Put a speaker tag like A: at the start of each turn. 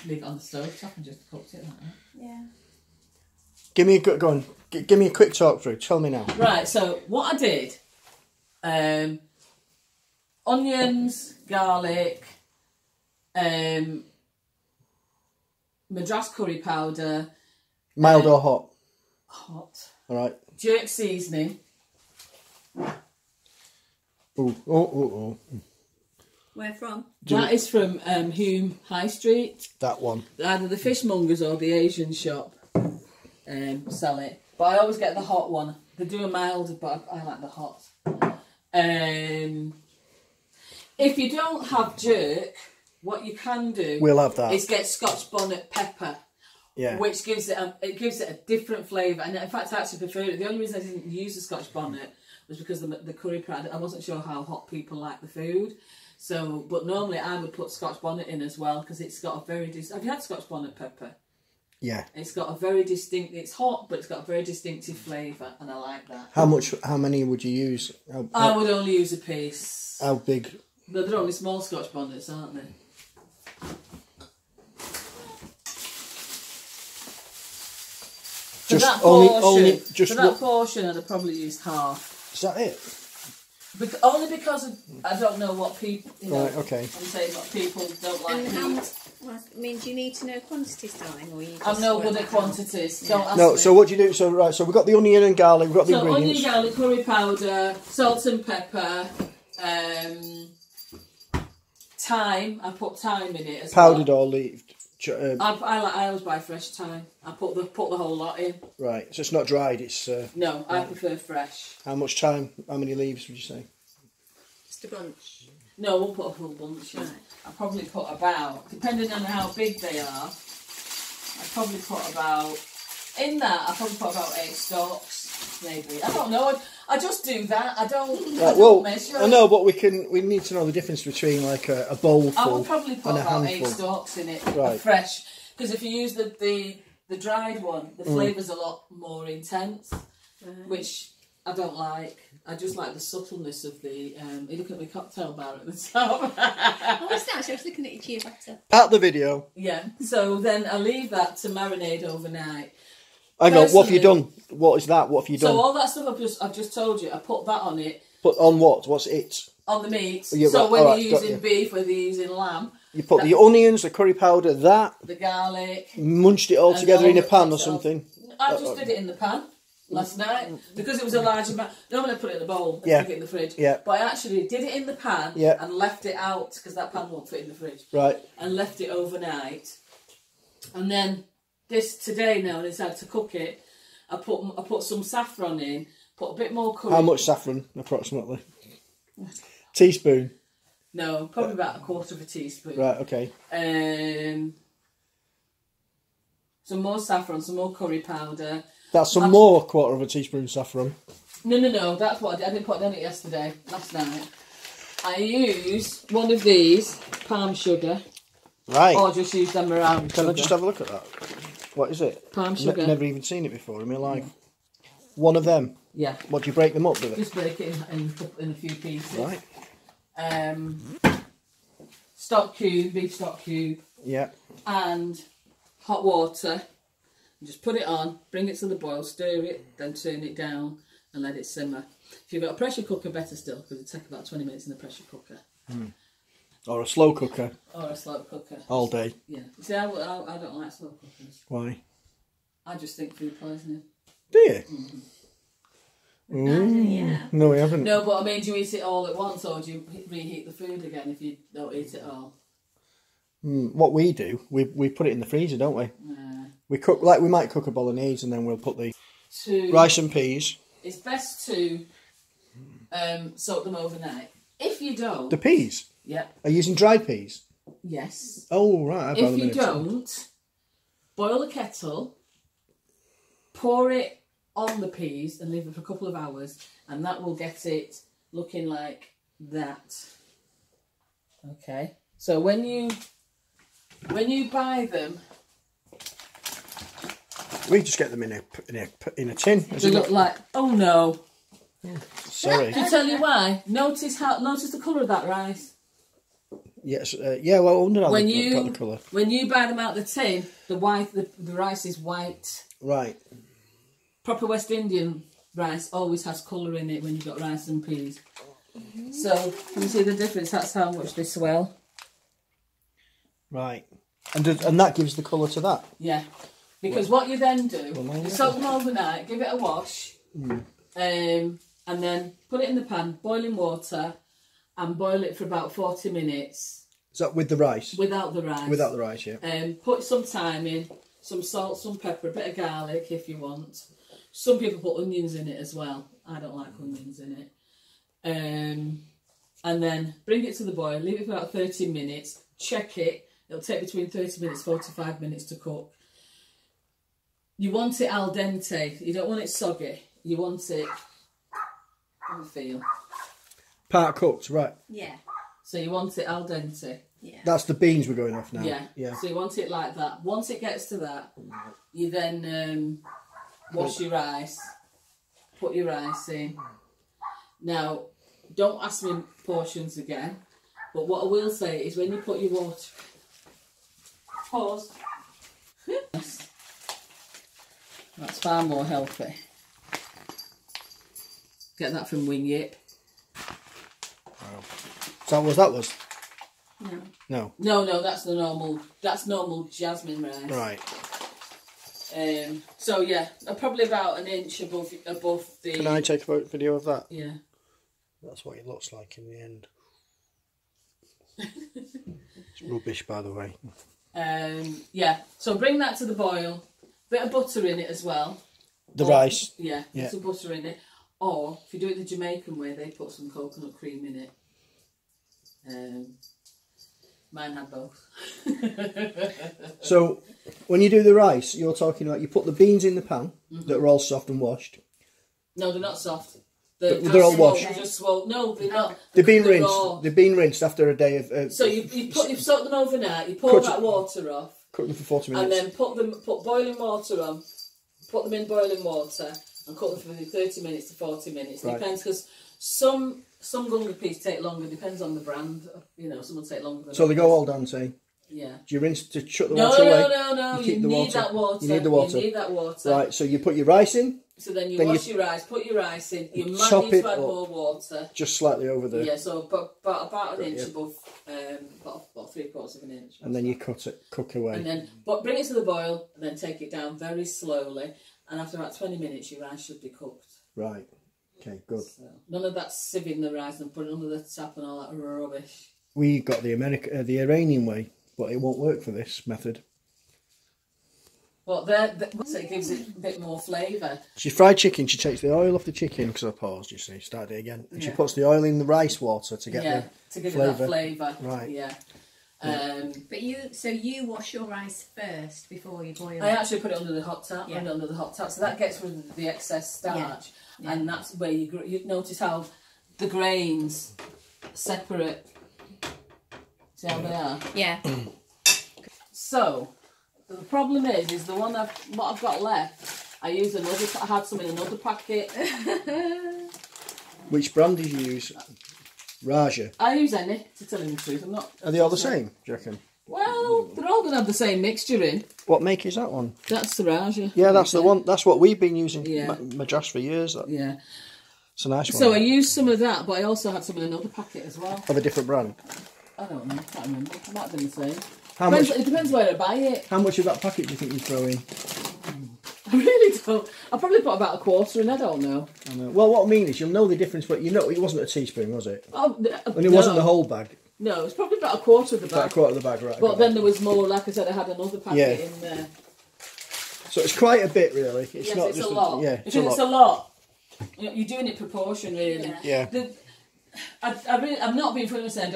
A: leave it on the stove top and just cooked it like that.
B: Yeah.
C: Give me a go on. Give me a quick talk through. Tell me now.
A: Right. So what I did, onions, garlic, Madras curry powder.
C: Mild or hot?
A: Hot.
C: All right.
A: Jerk seasoning.
C: Oh.
B: Where from?
A: That is from Hume High Street.
C: That one.
A: Either the fishmongers or the Asian shop sell it. But I always get the hot one. They do a mild, but I like the hot. If you don't have jerk, what you can do
C: We'll have that.
A: is get Scotch bonnet pepper.
C: Yeah.
A: Which gives it a different flavour. And in fact, I actually prefer it. The only reason I didn't use the Scotch bonnet was because the curry powder, I wasn't sure how hot people like the food. So, but normally I would put Scotch bonnet in as well because it's got a very have you had Scotch bonnet pepper?
C: Yeah.
A: It's got a very distinct. It's hot, but it's got a very distinctive flavour, and I like that.
C: How many would you use?
A: I would only use a piece.
C: How big?
A: They're only small Scotch bonnets, aren't they? For that portion, I'd have probably used half.
C: Is that it?
A: Only because I don't know what people.
C: Right. Okay.
A: I'm saying what people don't like.
B: And how
A: meat.
B: much? Well, I mean, do you need to know quantities, darling, or you? Just
A: I'm no
B: work
A: good
B: that
A: at
B: out?
A: quantities. Don't ask
C: No.
A: me.
C: So what do you do? So right. So we've got the onion and garlic. We've got the ingredients.
A: Onion, garlic, curry powder, salt and pepper, thyme. I put thyme in it as
C: Powdered
A: well.
C: or leaved?
A: I always buy fresh thyme. I put the whole lot in.
C: Right. So it's not dried. It's.
A: No, I prefer fresh.
C: How much time? How many leaves would you say?
B: Just a bunch.
A: No, I won't put a full bunch. Right. I probably put about, depending on how big they are, I probably put about 8 stalks, maybe. I don't know. I just do that. I don't measure.
C: I know, but we need to know the difference between like a bowl full
A: I would probably put
C: and a
A: about
C: handful.
A: 8 stalks in it,
C: Right.
A: fresh. Because if you use the dried one, the flavour's a lot more intense, which I don't like. I just like the subtleness of the. You look at my cocktail bar at the top.
B: Oh, what's that? So I was looking at your ciabatta.
C: At the video.
A: Yeah. So then I leave that to marinate overnight.
C: Hang on, what have you
A: Personally-
C: done? What is that? What have you done?
A: So all that stuff I've just told you, I put that on it,
C: Put on what? What's it?
A: on the meat.
C: Yeah,
A: So
C: right,
A: whether
C: alright,
A: you're
C: got
A: using
C: you.
A: beef, whether you're using lamb,
C: You put the onions, the curry powder, that,
A: the garlic.
C: munched it all
A: And
C: together
A: all
C: in a
A: the
C: pan or
A: stuff.
C: something.
A: I just did it in the pan last night because it was a large amount. Normally I put it in the bowl and
C: Yeah.
A: stick it in the fridge.
C: Yeah.
A: But I actually did it in the pan
C: Yeah.
A: and left it out because that pan won't fit in the fridge.
C: Right.
A: And left it overnight. And then today now, when it's had to cook it, I put some saffron in, put a bit more curry.
C: How much saffron, approximately? Teaspoon.
A: No, probably about a quarter of a teaspoon.
C: Right, okay.
A: Some more saffron, some more curry powder.
C: That's some more quarter of a teaspoon saffron.
A: No, that's what I did. I didn't put it on it last night. I used one of these, palm sugar,
C: Right.
A: or just use them around.
C: Can I just have a look at that? What is it?
A: Palm sugar.
C: Never even seen it before in my life. One of them.
A: Yeah.
C: What, do you break them up with it?
A: Just break it in a few pieces.
C: Right.
A: Beef stock cube,
C: Yeah.
A: and hot water. Just put it on, bring it to the boil, stir it, then turn it down and let it simmer. If you've got a pressure cooker, better still, because it'll take about 20 minutes in the pressure cooker.
C: Or a slow cooker
A: Or a slow cooker.
C: all day.
A: Yeah. See, I don't like slow cookers.
C: Why?
A: I just think food poisoning.
C: Do you?
B: Yeah.
C: No, we haven't.
A: No, but I mean, do you eat it all at once, or do you reheat the food again if you don't eat it all?
C: What we do, we put it in the freezer, don't we? We cook, like we might cook a bolognese and then we'll put the rice and peas.
A: It's best to soak them overnight. If you don't...
C: The peas?
A: Yep.
C: Are you using dried peas?
A: Yes.
C: Oh, right.
A: If you don't, boil a kettle, pour it on the peas and leave it for a couple of hours, and that will get it looking like that. Okay. So when you buy them,
C: we just get them in a tin.
A: they look like, oh no.
C: Sorry.
A: To tell you why, notice the colour of that rice.
C: Yes, yeah. Well, I wonder how
A: When
C: they got the
A: you
C: colour.
A: when you buy them out the tin, the rice is white.
C: Right.
A: Proper West Indian rice always has colour in it when you've got rice and peas. So can you see the difference? That's how much they swell.
C: Right. And that gives the colour to that.
A: Yeah. Because what you then do, you soak them overnight, give it a wash, and then put it in the pan, boiling water, and boil it for about 40 minutes.
C: Is that with the rice?
A: Without the rice.
C: Without the rice, yeah.
A: Put some thyme in, some salt, some pepper, a bit of garlic if you want. Some people put onions in it as well. I don't like onions in it. And then bring it to the boil, leave it for about 30 minutes, check it. It'll take between 30 minutes, 45 minutes to cook. You want it al dente. You don't want it soggy. You want it, how do you feel?
C: Part cooked, right.
B: Yeah.
A: So you want it al dente.
B: Yeah.
C: That's the beans we're going off now.
A: Yeah.
C: Yeah.
A: So you want it like that. Once it gets to that, you then wash your rice, put your rice in. Now, don't ask me portions again, but what I will say is when you put your water... Pause. That's far more healthy. Get that from Wing Yip.
C: Wow. So that was?
A: No.
C: No.
A: No, that's the normal. That's normal jasmine rice.
C: Right.
A: So yeah, probably about an inch above the.
C: Can I take a video of that?
A: Yeah.
C: That's what it looks like in the end. It's rubbish, by the way.
A: Yeah. So bring that to the boil. Bit of butter in it as well.
C: The rice.
A: Yeah. Some butter in it. Or if you do it the Jamaican way, they put some coconut cream in it. Mine had both.
C: So when you do the rice, you're talking about you put the beans in the pan that are all soft and washed.
A: No, they're not soft.
C: They're all washed.
A: No, they're not.
C: They've been rinsed.
A: Raw.
C: They've been rinsed after a day of.
A: So you've soaked them overnight. You pour that water off.
C: Cook them for 40 minutes.
A: And then put boiling water on. Put them in boiling water and cook them for 30 minutes to 40 minutes.
C: Right.
A: Depends, because some gunga peas take longer. Depends on the brand. You know, some will take longer than
C: so they go al dente.
A: Yeah.
C: Do you rinse to shut the water away?
A: No. You need that water.
C: You need the water.
A: You need that water.
C: Right. So you put your rice in.
A: So then you wash your rice, put your rice in. You might
C: chop
A: need
C: it
A: to add
C: up.
A: more water.
C: Just slightly over the.
A: Yeah, so about an inch above, about 3/4 of an inch.
C: And then you cook away.
A: And then bring it to the boil, and then take it down very slowly. And after about 20 minutes, your rice should be cooked.
C: Right. Okay. Good.
A: So, none of that sieving the rice and putting it under the tap and all that rubbish.
C: We got the Iranian way, but it won't work for this method.
A: Well, so it gives it a bit more flavour.
C: She fried chicken. She takes the oil off the chicken because I paused. You see, started it again. And she puts the oil in the rice water to get
A: to give
C: flavour.
A: it that flavour.
C: Right.
A: Yeah.
B: But you wash your rice first before you boil it.
A: I actually put it under the hot tap.
B: Yeah.
A: Under the hot tap, so that gets rid of the excess starch, and that's where you notice how the grains separate. See how they are?
B: Yeah.
A: So the problem is the one what I've got left. I use another. I had some in another packet.
C: Which brand do you use? Raja.
A: I use any, to tell you the truth. I'm not.
C: Are they all the same, do you reckon?
A: Well, they're all going to have the same mixture in.
C: What make is that one?
A: That's the Raja.
C: Yeah, that's the one. That's what we've been using.
A: Yeah.
C: Madras for years.
A: Yeah.
C: It's a nice one.
A: So I used some of that, but I also had some in another packet as well.
C: Of a different brand.
A: I don't know. I can't remember. It might have been the same. It depends where I buy it.
C: How much of that packet do you think you throw in?
A: I really don't. I'll probably put about a quarter in. I don't know.
C: I know. Well, what I mean is, you'll know the difference. But you know, it wasn't a teaspoon, was it?
A: Oh,
C: And it wasn't the whole bag.
A: No, it's probably about a quarter of the bag.
C: About a quarter of the bag, right?
A: But then there was more. Like I said, I had another packet in there.
C: So it's quite a bit, really. It's
A: yes,
C: not
A: it's
C: just
A: a lot.
C: It's
A: a lot. You're doing it proportion, really.
C: Yeah.
A: I'm not being funny saying